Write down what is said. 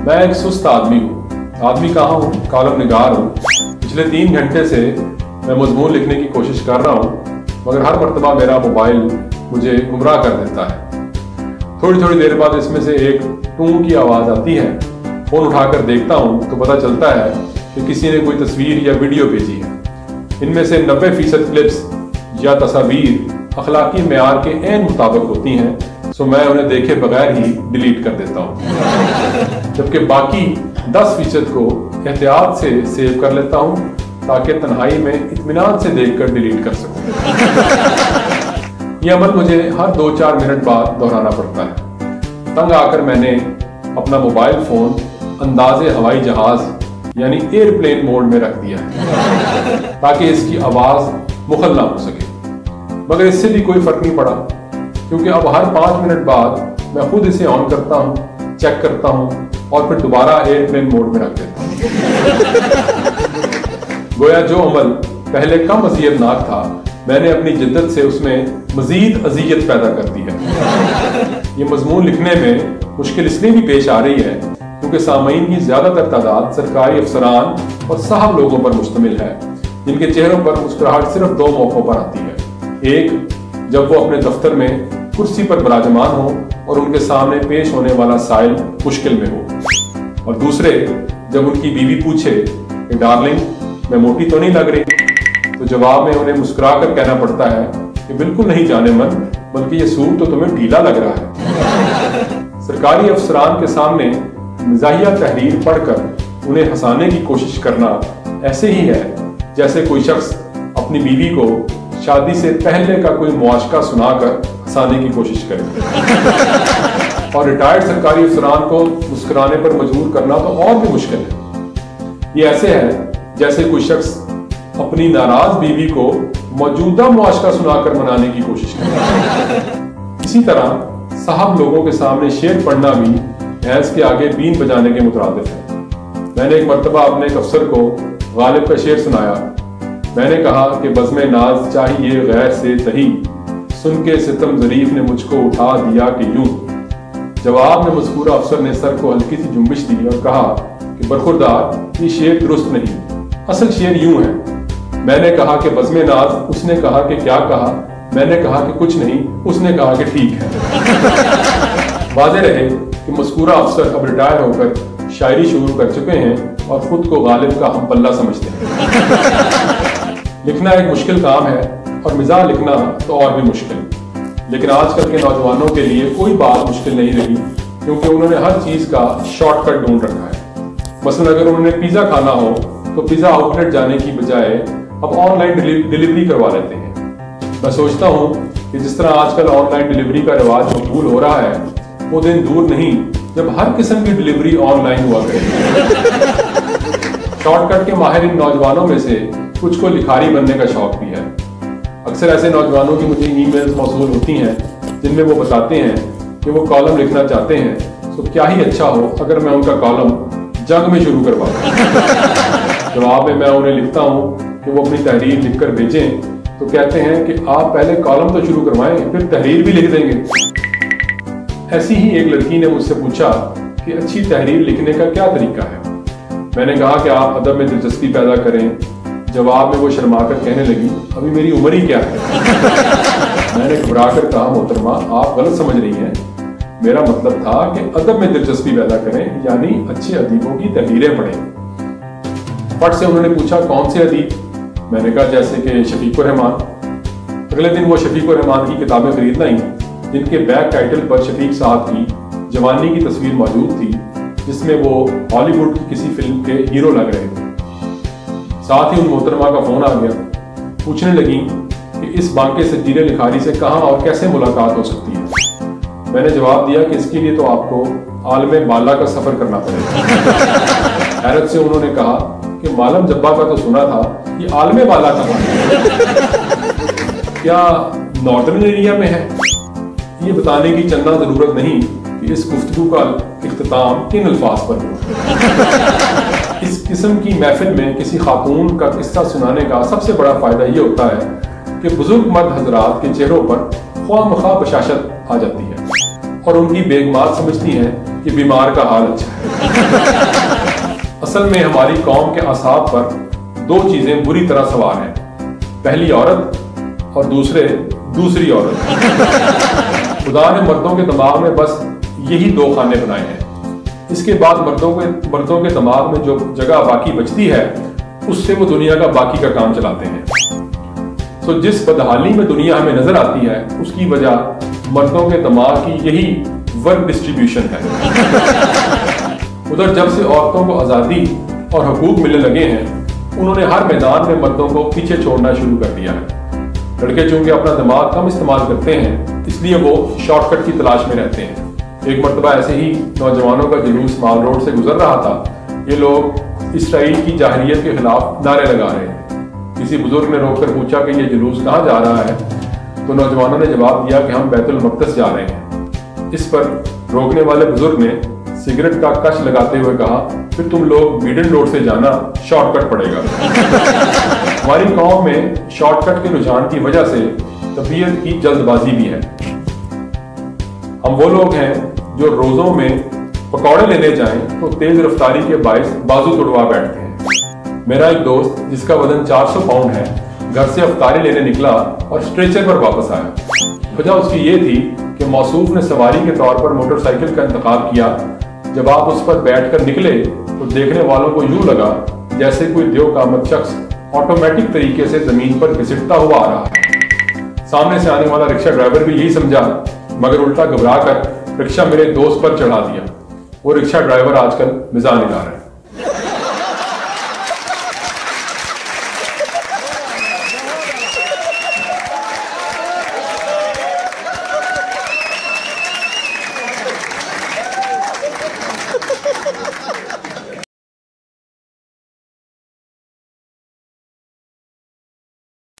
मैं एक सुस्त आदमी हूँ। आदमी कहाँ हूँ, कॉलम निगार हूँ। पिछले 3 घंटे से मैं मजमून लिखने की कोशिश कर रहा हूँ, मगर हर मरतबा मेरा मोबाइल मुझे गुमराह कर देता है। थोड़ी थोड़ी देर बाद इसमें से एक टूं की आवाज़ आती है। फ़ोन उठाकर देखता हूँ तो पता चलता है कि किसी ने कोई तस्वीर या वीडियो भेजी है। इनमें से 90% क्लिप्स या तस्वीर अखलाकी मेयार के ऐन मुताबिक होती हैं, सो मैं उन्हें देखे बगैर ही डिलीट कर देता हूँ। जबकि बाकी 10% को एहतियात से सेव कर लेता हूँ ताकि तन्हाई में इत्मीनान से देखकर डिलीट कर सकूँ। यह अमल मुझे हर 2-4 मिनट बाद दोहराना पड़ता है। तंग आकर मैंने अपना मोबाइल फ़ोन अंदाज़े हवाई जहाज़ यानी एयरप्लेन मोड में रख दिया है ताकि इसकी आवाज़ मुखल ना हो सके। मगर इससे भी कोई फ़र्क नहीं पड़ा, क्योंकि अब हर 5 मिनट बाद मैं खुद इसे ऑन करता हूँ, चेक करता हूँ और फिर दोबारा एयरप्लेन मोड में रख देता हूँ। गोया जो अमल पहले कम अज़ियतनाक था, मैंने अपनी जिद्दत से उसमें मज़ीद अज़ियत पैदा कर दी है। ये मजमून लिखने में मुश्किल इसलिए भी पेश आ रही है क्योंकि सामीन की ज़्यादातर तादाद सरकारी अफसरान और साहब लोगों पर मुश्तमिल है, जिनके चेहरों पर मुस्कुराहट सिर्फ 2 मौक़ों पर आती है। एक, जब वो अपने दफ्तर में कुर्सी पर विराजमान हो और उनके सामने पेश होने वाला साइल मुश्किल में हो, और दूसरे, जब उनकी बीवी पूछे कि डार्लिंग मैं मोटी तो नहीं लग रही, तो जवाब में उन्हें मुस्कुराकर कहना पड़ता है कि बिल्कुल नहीं जाने मन, बल्कि ये सूट तो तुम्हें ढीला लग रहा है। सरकारी अफसरान के सामने मिजाहिया तहरीर पढ़कर उन्हें हंसाने की कोशिश करना ऐसे ही है जैसे कोई शख्स अपनी बीवी को शादी से पहले का कोई मुआशका सुनाकर हंसाने की कोशिश करे। और रिटायर्ड सरकारी अफसरान को मुस्कुराने पर मजबूर करना तो और भी मुश्किल है। ये ऐसे है जैसे कोई शख्स अपनी नाराज बीवी को मौजूदा मुआशका सुनाकर मनाने की कोशिश करे। इसी तरह साहब लोगों के सामने शेर पढ़ना भी भैंस के आगे बीन बजाने के मुतरादिफ है। मैंने एक मरतबा अपने एक अफसर को गालिब का शेर सुनाया। मैंने कहा कि बज़्मे नाज चाहिए गैर से तही, सुन के सितम ज़रीफ ने मुझको उठा दिया कि यूं। जवाब में मज़कूरा अफसर ने सर को हल्की सी जुम्बिश दी और कहा कि बरखुरदार ये शेर दुरुस्त नहीं, असल शेर यूं है। मैंने कहा कि बज़्मे नाज, उसने कहा कि क्या कहा? मैंने कहा कि कुछ नहीं, उसने कहा कि ठीक है। वाज़ेह रहे कि मज़कूरा अफसर अब रिटायर होकर शायरी शुरू कर चुके हैं और खुद को गालिब का हम पल्ला समझते हैं। लिखना एक मुश्किल काम है और मिजाह लिखना तो और भी मुश्किल। लेकिन आजकल के नौजवानों के लिए कोई बात मुश्किल नहीं रही, क्योंकि उन्होंने हर चीज़ का शॉर्टकट ढूंढ रखा है। मसलन अगर उन्हें पिज़्ज़ा खाना हो तो पिज़्ज़ा आउटलेट जाने की बजाय अब ऑनलाइन डिलीवरी करवा लेते हैं। मैं सोचता हूँ कि जिस तरह आजकल ऑनलाइन डिलीवरी का रिवाज मकबूल हो रहा है, वो दिन दूर नहीं जब हर किस्म की डिलीवरी ऑनलाइन हुआ करेगी। शॉर्टकट के माहिर इन नौजवानों में से कुछ को लिखारी बनने का शौक भी है। अक्सर ऐसे नौजवानों की मुझे ईमेल्स मौसूल होती हैं जिनमें वो बताते हैं कि वो कॉलम लिखना चाहते हैं, तो क्या ही अच्छा हो अगर मैं उनका कॉलम जंग में शुरू करवा दूं। जवाब में मैं उन्हें लिखता हूँ कि वो अपनी तहरीर लिखकर भेजें, तो कहते हैं कि आप पहले कॉलम तो शुरू करवाएं, फिर तहरीर भी लिख देंगे। ऐसी ही एक लड़की ने मुझसे पूछा कि अच्छी तहरीर लिखने का क्या तरीका है। मैंने कहा कि आप अदब में दिलचस्पी पैदा करें। जवाब में वो शर्माकर कहने लगी, अभी मेरी उम्र ही क्या है। मैंने घबराकर कहा, मोहतरमा आप गलत समझ रही हैं, मेरा मतलब था कि अदब में दिलचस्पी पैदा करें, यानी अच्छे अदीबों की तहरीरें पढ़ें। फट से उन्होंने पूछा, कौन से अदीब? मैंने कहा जैसे कि शफीकुर रहमान। अगले दिन वो शफीकुर रहमान की किताबें खरीदना ही, जिनके बैक टाइटल पर शफीक साहब की जवानी की तस्वीर मौजूद थी, जिसमें वो हॉलीवुड की किसी फिल्म के हीरो लग रहे थे। साथ ही उन मोहतरमा का फोन आ गया। पूछने लगी कि इस बांके सजीले लिखारी से कहाँ और कैसे मुलाकात हो सकती है। मैंने जवाब दिया कि इसके लिए तो आपको आलमे बाला का सफर करना पड़ेगा। हैरत से उन्होंने कहा कि मालम जब्बा का तो सुना था, ये आलमे बाला कहाँ है? क्या नॉर्दर्न एरिया में है? ये बताने की चंदा जरूरत नहीं कि इस गुफ्तगू का इख्तिताम किन अल्फाज पर हो। इस किस्म की महफिल में किसी खातून का किस्सा सुनाने का सबसे बड़ा फायदा ये होता है कि बुजुर्ग मर्द हजरात के चेहरों पर ख्वाह मख्वाह बशाशत आ जाती है और उनकी बेगमात समझती हैं कि बीमार का हाल अच्छा है। असल में हमारी कौम के असाब पर दो चीजें बुरी तरह सवार हैं, पहली औरत और दूसरी औरत। खुदा ने मर्दों के दिमाग में बस यही दो खाने बनाए हैं। इसके बाद मर्दों के दिमाग में जो जगह बाकी बचती है उससे वो दुनिया का बाकी का काम चलाते हैं। तो जिस बदहाली में दुनिया हमें नजर आती है उसकी वजह मर्दों के दिमाग की यही वर्क डिस्ट्रीब्यूशन है। उधर जब से औरतों को आज़ादी और हुकूक मिलने लगे हैं उन्होंने हर मैदान में मर्दों को पीछे छोड़ना शुरू कर दिया है। लड़के चूंकि अपना दिमाग कम इस्तेमाल करते हैं इसलिए वो शॉर्टकट की तलाश में रहते हैं। एक मरतबा ऐसे ही नौजवानों का जुलूस माल रोड से गुजर रहा था। ये लोग इसराइल की जाहिलियत के खिलाफ नारे लगा रहे थे। किसी बुजुर्ग ने रोककर पूछा कि ये जुलूस कहाँ जा रहा है, तो नौजवानों ने जवाब दिया कि हम बैतुल मक़दस जा रहे हैं। इस पर रोकने वाले बुजुर्ग ने सिगरेट का कश लगाते हुए कहा, फिर तुम लोग बीडन रोड से जाना, शॉर्टकट पड़ेगा। हमारी कौम में शॉर्टकट के रुझान की वजह से तबीयत की जल्दबाजी भी है। हम वो लोग हैं जो रोजों में पकौड़े लेने जाएं तो तेज रफ्तारी के बायस बाजू तोड़वा बैठते हैं। मेरा एक दोस्त जिसका वजन 400 पाउंड है घर से अफ्तारी लेने निकला और स्ट्रेचर पर वापस आया। वजह उसकी ये थी कि मौसूफ ने सवारी के तौर पर मोटरसाइकिल का इंतखाब किया। जब आप उस पर बैठकर निकले तो देखने वालों को यूं लगा जैसे कोई देवकामत शख्स ऑटोमेटिक तरीके से जमीन पर घसीटता हुआ आ रहा है। सामने से आने वाला रिक्शा ड्राइवर भी यही समझा, मगर उल्टा घबरा कर रिक्शा मेरे दोस्त पर चढ़ा दिया। वो रिक्शा ड्राइवर आजकल मिजाज निकाल रहा है।